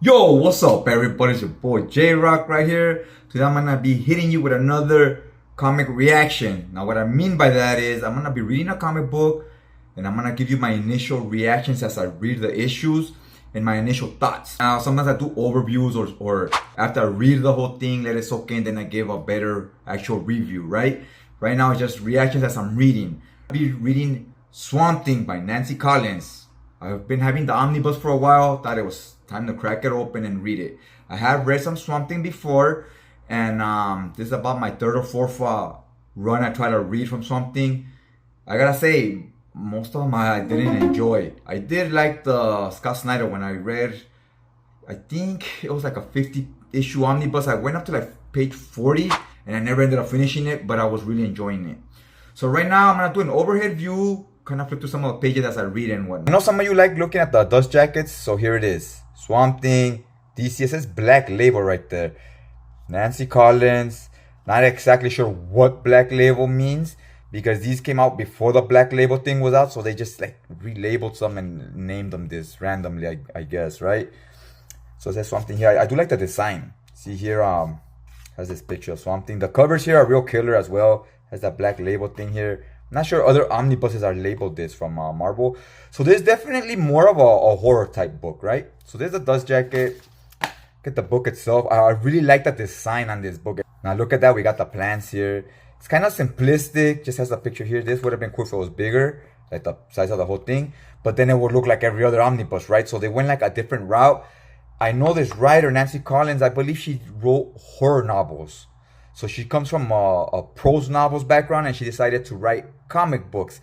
Yo, what's up, everybody? It's your boy J-Rock right here. Today I'm gonna be hitting you with another comic reaction. Now, what I mean by that is I'm gonna be reading a comic book and I'm gonna give you my initial reactions as I read the issues and my initial thoughts. Now, sometimes I do overviews or after I read the whole thing, let it soak in, then I give a better actual review, right? Right now, it's just reactions as I'm reading. I'll be reading Swamp Thing by Nancy Collins. I've been having the Omnibus for a while, thought it was time to crack it open and read it. I have read some Swamp Thing before, and this is about my third or fourth run I try to read from Swamp Thing. I gotta say, most of them I didn't enjoy. I did like the Scott Snyder when I read, I think it was like a 50 issue Omnibus. I went up to like page 40 and I never ended up finishing it, but I was really enjoying it. So right now I'm gonna do an overhead view, kind of flip through some of the pages as I read and whatnot. I know some of you like looking at the dust jackets, so here it is. Swamp Thing, DC. It says Black Label right there. Nancy Collins. Not exactly sure what Black Label means because these came out before the Black Label thing was out, so they just like relabeled some and named them this randomly, I guess, right? So it says Swamp Thing here. I do like the design. See here, has this picture of Swamp Thing. The covers here are real killer as well. Has that Black Label thing here. I'm not sure other omnibuses are labeled this from Marvel. So there's definitely more of a horror type book, right? So there's the dust jacket. Look at the book itself. I really like the design on this book. Now look at that. We got the plants here. It's kind of simplistic. Just has a picture here. This would have been cool if it was bigger, like the size of the whole thing. But then it would look like every other omnibus, right? So they went like a different route. I know this writer, Nancy Collins, I believe she wrote horror novels. So she comes from a prose novels background and she decided to write comic books.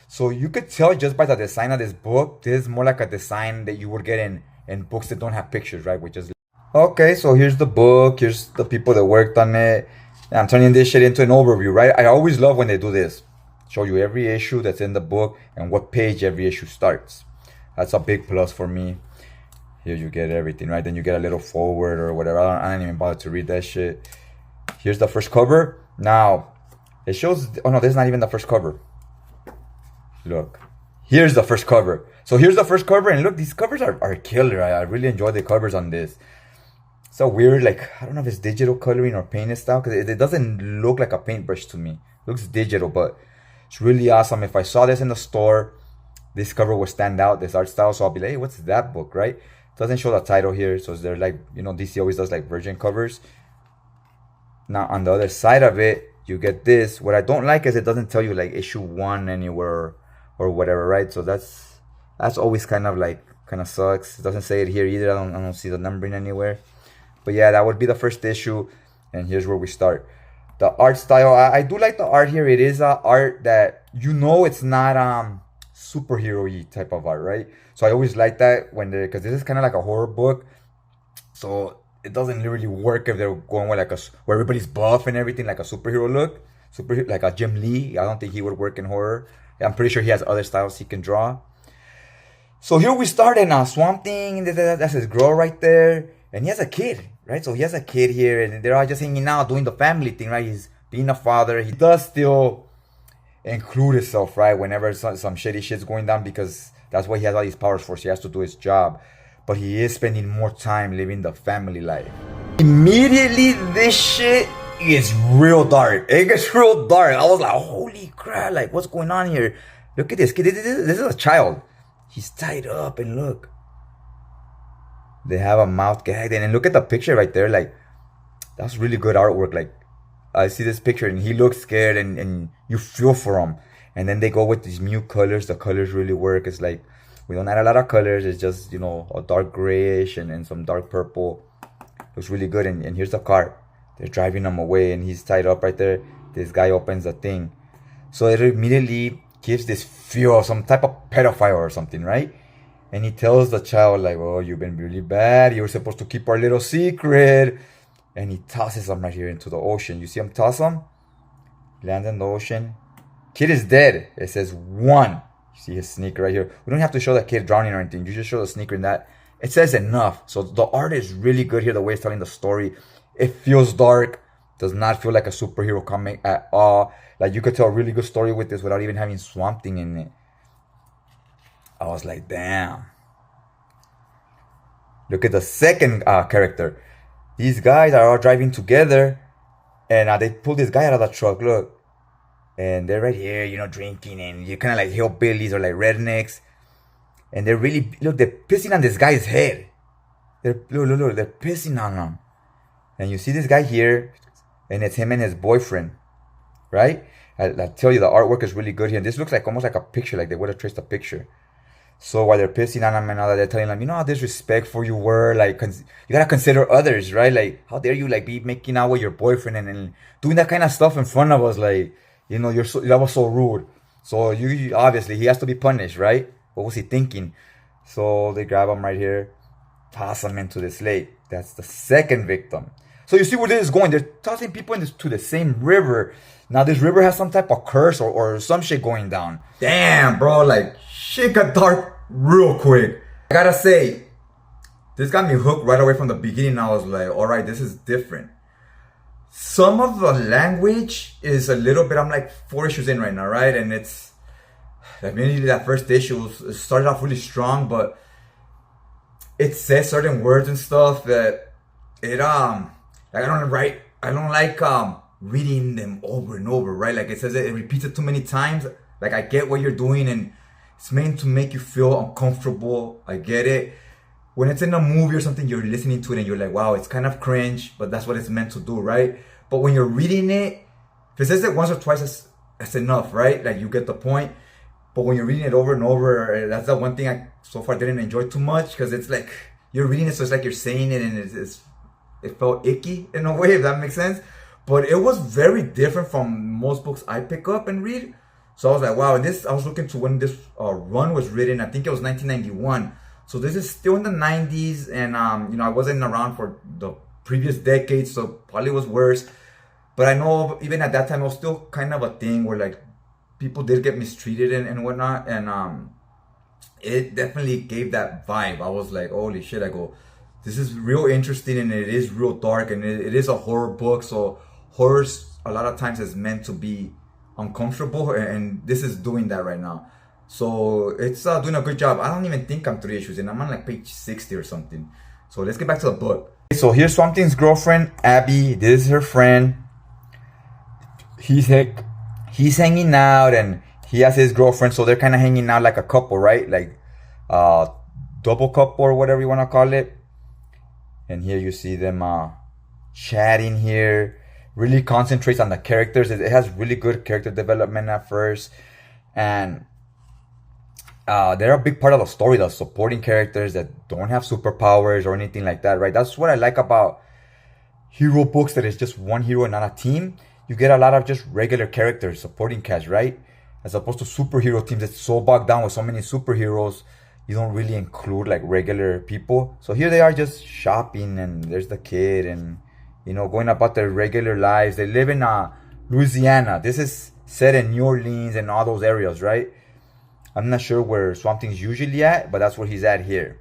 So you could tell just by the design of this book, this is more like a design that you would get in books that don't have pictures, right? Which is okay, so here's the book, here's the people that worked on it. And I'm turning this shit into an overview, right? I always love when they do this. Show you every issue that's in the book and what page every issue starts. That's a big plus for me. Here you get everything, right? Then you get a little forward or whatever. I don't even bother to read that shit. Here's the first cover. Now, it shows... Oh, no, this is not even the first cover. Look. Here's the first cover. So here's the first cover. And look, these covers are killer. I really enjoy the covers on this. It's a weird, like... I don't know if it's digital coloring or painted style. Because it doesn't look like a paintbrush to me. It looks digital, but... It's really awesome. If I saw this in the store, this cover would stand out. This art style. So I'll be like, hey, what's that book, right? Doesn't show the title here, so they're like, you know, DC always does like virgin covers. Now on the other side of it, you get this. What I don't like is it doesn't tell you like issue 1 anywhere or whatever, right? So that's always kind of sucks. It doesn't say it here either. I don't see the numbering anywhere. But yeah, that would be the first issue, and here's where we start. The art style, I do like the art here. It is art that you know it's not superhero-y type of art, right? So I always like that when they're, because this is kind of like a horror book, so it doesn't really work if they're going with like where everybody's buff and everything, like a superhero look, like a Jim Lee. I don't think he would work in horror. I'm pretty sure he has other styles he can draw. So here we start in Swamp Thing. That's his girl right there, and he has a kid, right? So he has a kid here, and they're all just hanging out doing the family thing, right? He's being a father. He does still include himself, right? Whenever some shitty shit's going down, because that's what he has all these powers for. So he has to do his job. But he is spending more time living the family life. Immediately, this shit is real dark. It gets real dark. I was like, holy crap, like, what's going on here? Look at this kid. This is a child. He's tied up, and look. They have a mouth gagged. And look at the picture right there. Like, that's really good artwork. Like, I see this picture, and he looks scared, and you feel for him. And then they go with these mute colors. The colors really work. It's like, we don't add a lot of colors. It's just, you know, a dark grayish and some dark purple. Looks really good. And here's the car. They're driving him away, and he's tied up right there. This guy opens the thing. So it immediately gives this feel of some type of pedophile or something, right? And he tells the child, like, oh, you've been really bad. You were supposed to keep our little secret. And he tosses him right here into the ocean. You see him toss him? Lands in the ocean. Kid is dead. It says 1. You see his sneaker right here. We don't have to show that kid drowning or anything. You just show the sneaker in that. It says enough. So the art is really good here. The way it's telling the story. It feels dark. Does not feel like a superhero comic at all. Like, you could tell a really good story with this without even having Swamp Thing in it. I was like, damn. Look at the second character. These guys are all driving together, and they pull this guy out of the truck. Look, and they're right here, you know, drinking, and you're kind of like hillbillies or like rednecks, and they're really they're pissing on this guy's head. Look, they're pissing on him, and you see this guy here, and it's him and his boyfriend, right? I tell you, the artwork is really good here, and this looks like almost like a picture, like they would have traced a picture. So while they're pissing on him and all that, they're telling him, you know how disrespectful you were. Like, you gotta consider others, right? Like, how dare you like be making out with your boyfriend and doing that kind of stuff in front of us? Like, you know, that was so rude. So you obviously he has to be punished, right? What was he thinking? So they grab him right here, toss him into this lake. That's the second victim. So you see where this is going. They're tossing people into the same river. Now this river has some type of curse or some shit going down. Damn, bro, like shit got dark real quick. I gotta say, this got me hooked right away from the beginning. I was like, all right, this is different. Some of the language is a little bit, I'm like 4 issues in right now, right? And it's like mainly that first issue started off really strong, but it says certain words and stuff that it like I don't like reading them over and over, right? Like it says it repeats it too many times. Like I get what you're doing and it's meant to make you feel uncomfortable. I get it. When it's in a movie or something, you're listening to it and you're like, wow, it's kind of cringe, but that's what it's meant to do, right? But when you're reading it, if it says it once or twice, that's enough, right? Like you get the point. But when you're reading it over and over, that's the one thing I so far didn't enjoy too much, because it's like you're reading it, so it's like you're saying it, and it felt icky in a way, if that makes sense. But it was very different from most books I pick up and read. So I was like, wow. And I was looking to when this run was written. I think it was 1991. So this is still in the 90s, and you know, I wasn't around for the previous decades, so probably was worse. But I know even at that time, it was still kind of a thing where like people did get mistreated and whatnot, and it definitely gave that vibe. I was like, holy shit! I go, this is real interesting, and it is real dark, and it is a horror book. So horror a lot of times is meant to be uncomfortable, and this is doing that right now. So it's doing a good job. I don't even think I'm 3 issues in. I'm on like page 60 or something. So let's get back to the book. So here's Swamp Thing's girlfriend, Abby. This is her friend. He's hanging out, and he has his girlfriend. So they're kind of hanging out like a couple, right? Like double couple or whatever you want to call it. And here you see them chatting here. Really concentrates on the characters. It has really good character development at first. And they're a big part of the story, the supporting characters that don't have superpowers or anything like that, right? That's what I like about hero books, that it's just one hero and not a team. You get a lot of just regular characters, supporting cast, right? As opposed to superhero teams that's so bogged down with so many superheroes, you don't really include like regular people. So here they are just shopping, and there's the kid, and you know, going about their regular lives. They live in Louisiana. This is set in New Orleans and all those areas, right? I'm not sure where Swamp Thing's usually at, but that's where he's at here.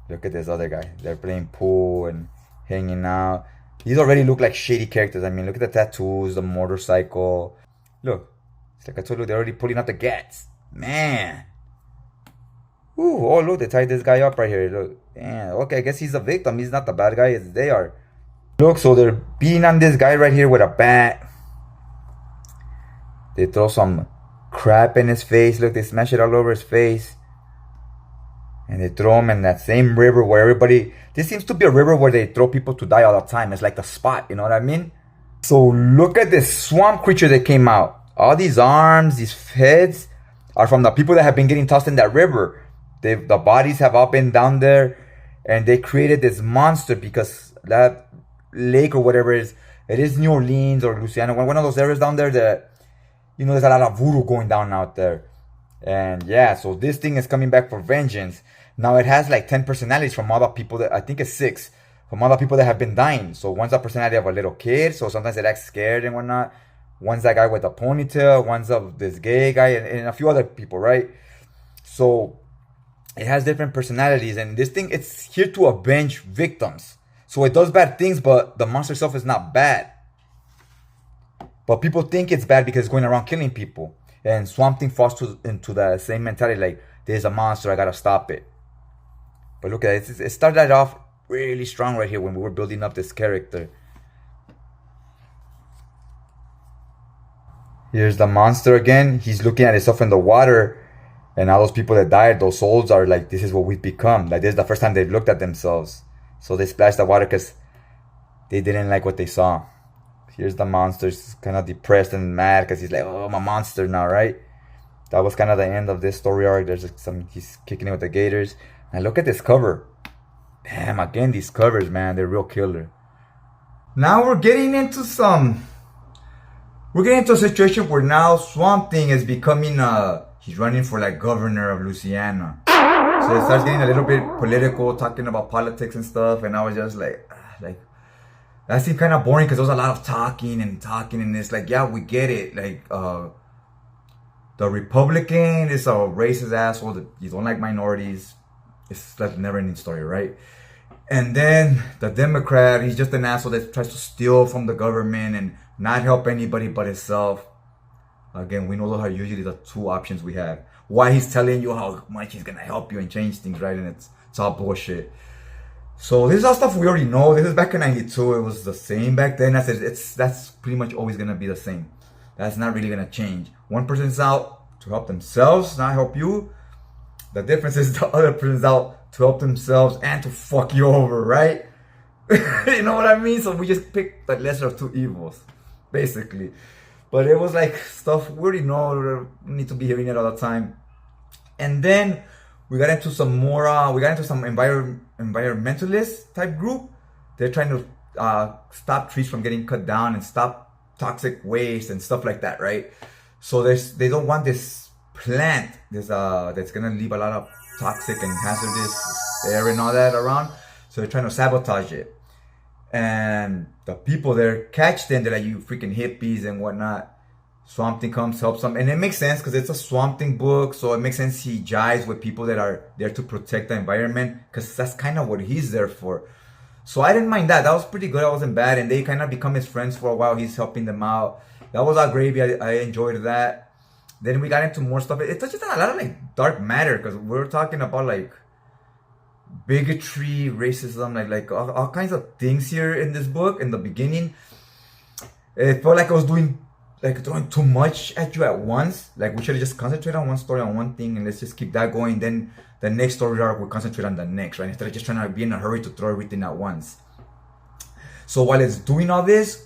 Look at this other guy. They're playing pool and hanging out. These already look like shady characters. I mean, look at the tattoos, the motorcycle. Look, it's like I told you, they're already pulling out the gats. Man. Ooh, oh, look, they tied this guy up right here. Look, damn. Okay, I guess he's a victim. He's not the bad guy, as they are. Look, so they're beating on this guy right here with a bat. They throw some crap in his face. Look, they smash it all over his face. And they throw him in that same river where everybody... This seems to be a river where they throw people to die all the time. It's like the spot, you know what I mean? So look at this swamp creature that came out. All these arms, these heads are from the people that have been getting tossed in that river. The bodies have all been down there. And they created this monster because that lake or whatever it is New Orleans or Louisiana, one of those areas down there that, you know, there's a lot of voodoo going down out there. And yeah, so this thing is coming back for vengeance. Now it has like 10 personalities from other people that, I think it's 6, from other people that have been dying. So one's a personality of a little kid, so sometimes it acts scared and whatnot. One's that guy with a ponytail, one's of this gay guy, and a few other people, right? So it has different personalities, and this thing, it's here to avenge victims. So it does bad things, but the monster itself is not bad. But people think it's bad because it's going around killing people. And Swamp Thing falls into the same mentality, like, there's a monster, I gotta stop it. But look at it. It started off really strong right here when we were building up this character. Here's the monster again. He's looking at himself in the water. And all those people that died, those souls are like, this is what we've become. Like, this is the first time they've looked at themselves. So they splashed the water because they didn't like what they saw. Here's the monster. He's kind of depressed and mad because he's like, oh, I'm a monster now, right? That was kind of the end of this story arc. There's he's kicking it with the gators. And look at this cover. Damn, again, these covers, man, they're real killer. Now we're getting into a situation where now Swamp Thing is becoming he's running for like governor of Louisiana. So it starts getting a little bit political, talking about politics and stuff. And I was just like, that seemed kind of boring because there was a lot of talking. And it's like, yeah, we get it. Like, the Republican is a racist asshole. You don't like minorities. It's like a never-ending story, right? And then the Democrat, he's just an asshole that tries to steal from the government and not help anybody but himself. Again, we know those are usually the two options we have. Why he's telling you how much he's gonna help you and change things, right? And it's all bullshit. So this is all stuff we already know. This is back in '92. It was the same back then. I said that's pretty much always gonna be the same. That's not really gonna change. One person's out to help themselves, not help you. The difference is the other person's out to help themselves and to fuck you over, right? You know what I mean? So we just picked the lesser of two evils, basically. But it was like stuff we already know. We need to be hearing it all the time. And then we got into some more. We got into some environmentalist type group. They're trying to stop trees from getting cut down and stop toxic waste and stuff like that, right? So they don't want this plant that's gonna leave a lot of toxic and hazardous air and all that around. So they're trying to sabotage it. And the people there catch them. They're like, you freaking hippies and whatnot. Swamp Thing comes, helps them. And it makes sense because it's a Swamp Thing book. So it makes sense he jives with people that are there to protect the environment. Because that's kind of what he's there for. So I didn't mind that. That was pretty good. That wasn't bad. And they kind of become his friends for a while. He's helping them out. That was all gravy. I enjoyed that. Then we got into more stuff. It touches on a lot of like dark matter. Because we're talking about like bigotry, racism, like all kinds of things here in this book. In the beginning, it felt like I was throwing too much at you at once. Like we should have just concentrated on one story, on one thing, and let's just keep that going. Then the next story arc we'll concentrate on the next, right? Instead of just trying to be in a hurry to throw everything at once. So while it's doing all this,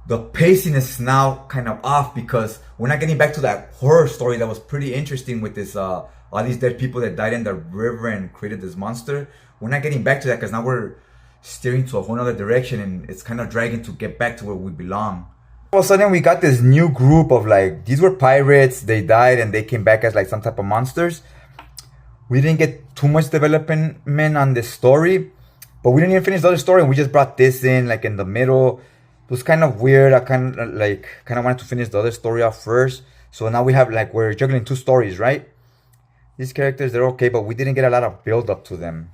the pacing is now kind of off because we're not getting back to that horror story that was pretty interesting with this all these dead people that died in the river and created this monster. We're not getting back to that because now we're steering to a whole other direction and it's kind of dragging to get back to where we belong. All of a sudden we got this new group of like, these were pirates, they died and they came back as like some type of monsters. We didn't get too much development on this story, but we didn't even finish the other story and we just brought this in like in the middle. It was kind of weird. I kind of wanted to finish the other story off first. So now we have like, we're juggling two stories, right? These characters, they're okay, but we didn't get a lot of build up to them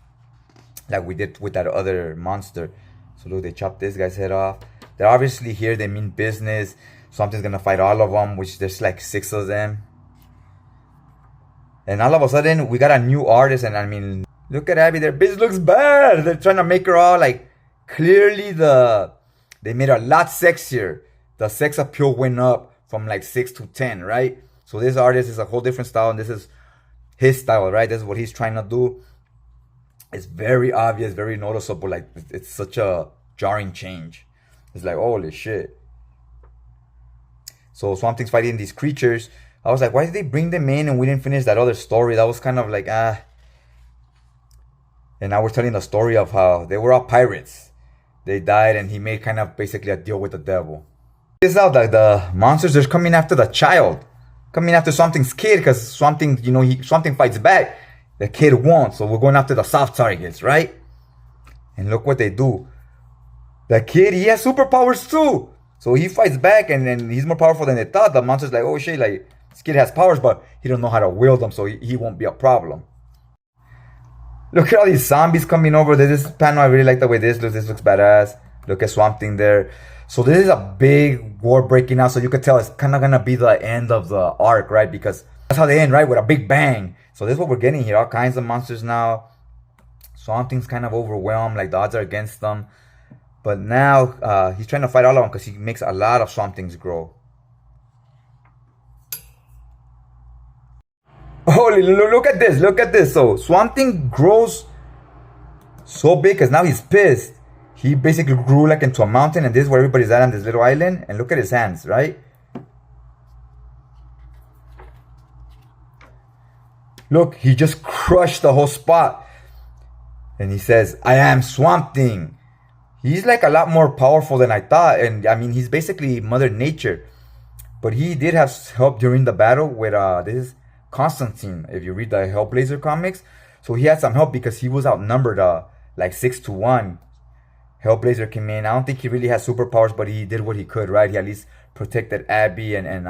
like we did with that other monster. So look, they chopped this guy's head off. They're obviously here, they mean business. Something's gonna fight all of them, which there's like 6 of them. And all of a sudden, we got a new artist, and I mean, look at Abby, their bitch looks bad. They're trying to make her all like, clearly they made her a lot sexier. The sex appeal went up from like 6 to 10, right? So this artist is a whole different style, and this is his style, right? This is what he's trying to do. It's very obvious, very noticeable. Like, it's such a jarring change. It's like, holy shit. So Swamp Thing's fighting these creatures. I was like, why did they bring them in and we didn't finish that other story? That was kind of like, And now we're telling the story of how they were all pirates. They died and he made kind of basically a deal with the devil. This out, like the monsters, they're coming after the child. Coming after Swamp Thing's kid, because Swamp Thing, Swamp Thing fights back. The kid won't, so we're going after the soft targets, right? And look what they do. The kid, he has superpowers too. So he fights back and then he's more powerful than they thought. The monster's like, oh shit, like, this kid has powers, but he don't know how to wield them, so he won't be a problem. Look at all these zombies coming over. This panel, I really like the way this looks. This looks badass. Look at Swamp Thing there. So this is a big war breaking out. So you could tell it's kind of going to be the end of the arc, right? Because that's how they end, right? With a big bang. So this is what we're getting here. All kinds of monsters now. Swamp Thing's kind of overwhelmed, like the odds are against them. But now he's trying to fight all of them because he makes a lot of Swamp Things grow. Holy, look at this, look at this. So Swamp Thing grows so big because now he's pissed. He basically grew like into a mountain, and this is where everybody's at on this little island. And look at his hands, right? Look, he just crushed the whole spot. And he says, I am Swamp Thing. He's like a lot more powerful than I thought. And I mean, he's basically Mother Nature. But he did have help during the battle with this Constantine, if you read the Hellblazer comics. So he had some help because he was outnumbered like 6-1. Hellblazer came in. I don't think he really has superpowers, but he did what he could, right? He at least protected Abby and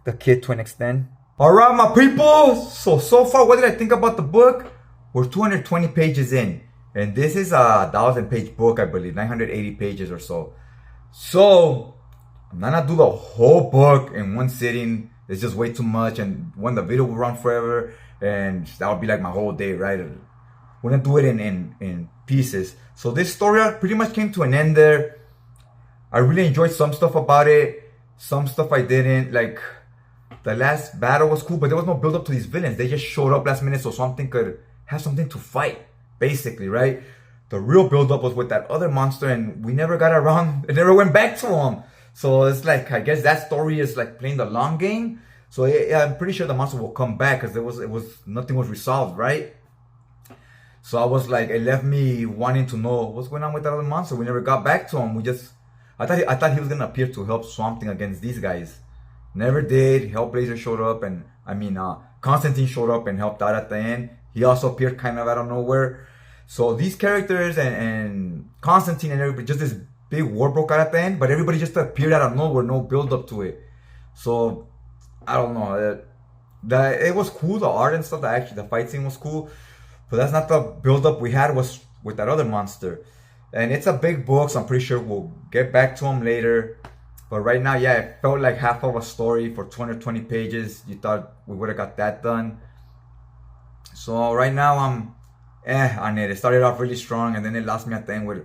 the kid to an extent. Alright, my people. So far, what did I think about the book? We're 220 pages in. And this is a 1,000-page book, I believe. 980 pages or so. So, I'm not gonna do the whole book in one sitting. It's just way too much. And one, the video will run forever. And that would be like my whole day, right? We're gonna do it in pieces. So this story pretty much came to an end there. I really enjoyed some stuff about it. Some stuff I didn't. Like, the last battle was cool, but there was no build up to these villains. They just showed up last minute so something could have something to fight, basically, right? The real build up was with that other monster, and we never got around. It never went back to him. So it's like, I guess that story is like playing the long game. So yeah, I'm pretty sure the monster will come back because nothing was resolved, right? So I was like, it left me wanting to know what's going on with that other monster. We never got back to him. I thought he was gonna appear to help Swamp Thing against these guys. Never did. Hellblazer showed up, and Constantine showed up and helped out at the end. He also appeared kind of out of nowhere. So these characters and Constantine and everybody, just this big war broke out at the end, but everybody just appeared out of nowhere, no build up to it. So I don't know. It was cool, the art and stuff. The fight scene was cool, but that's not the build up we had. Was with that other monster, and it's a big book, so I'm pretty sure we'll get back to him later. But right now, yeah, it felt like half of a story for 220 pages. You thought we would have got that done. So right now I'm on it. It started off really strong, and then it lost me at the end with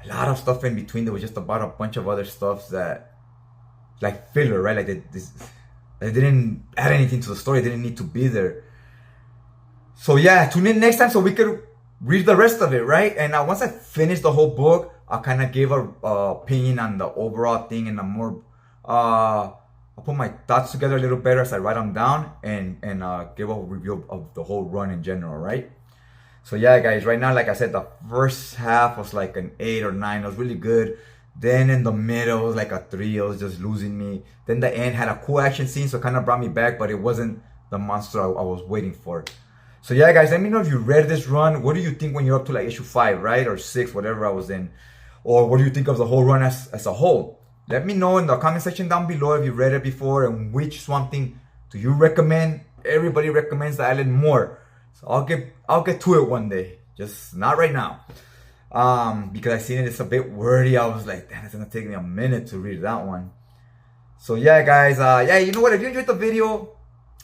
a lot of stuff in between. There was just about a bunch of other stuff that, like filler, right? Like they didn't add anything to the story. They didn't need to be there. So yeah, tune in next time so we could read the rest of it, right? And once I finish the whole book, I kind of gave a opinion on the overall thing, and I'll put my thoughts together a little better as I write them down and give a review of the whole run in general, right? So yeah, guys, right now, like I said, the first half was like an 8 or 9. It was really good. Then in the middle, it was like a 3. It was just losing me. Then the end had a cool action scene, so it kind of brought me back, but it wasn't the monster I was waiting for. So yeah, guys, let me know if you read this run. What do you think when you're up to like issue 5, right? Or 6, whatever I was in. Or what do you think of the whole run as a whole? Let me know in the comment section down below if you read it before and which Swamp Thing do you recommend. Everybody recommends the island more. So I'll get to it one day. Just not right now. Because I seen it, it's a bit wordy. I was like, damn, it's gonna take me a minute to read that one. So yeah, guys, yeah, you know what? If you enjoyed the video,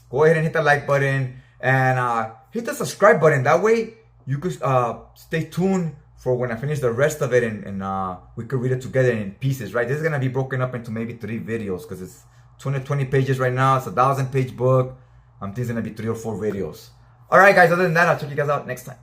go ahead and hit the like button and hit the subscribe button. That way you could stay tuned for when I finish the rest of it, and we could read it together in pieces, right? This is gonna be broken up into maybe 3 videos because it's 220 pages right now. It's a 1,000-page book. I think it's gonna be 3 or 4 videos. All right, guys. Other than that, I'll check you guys out next time.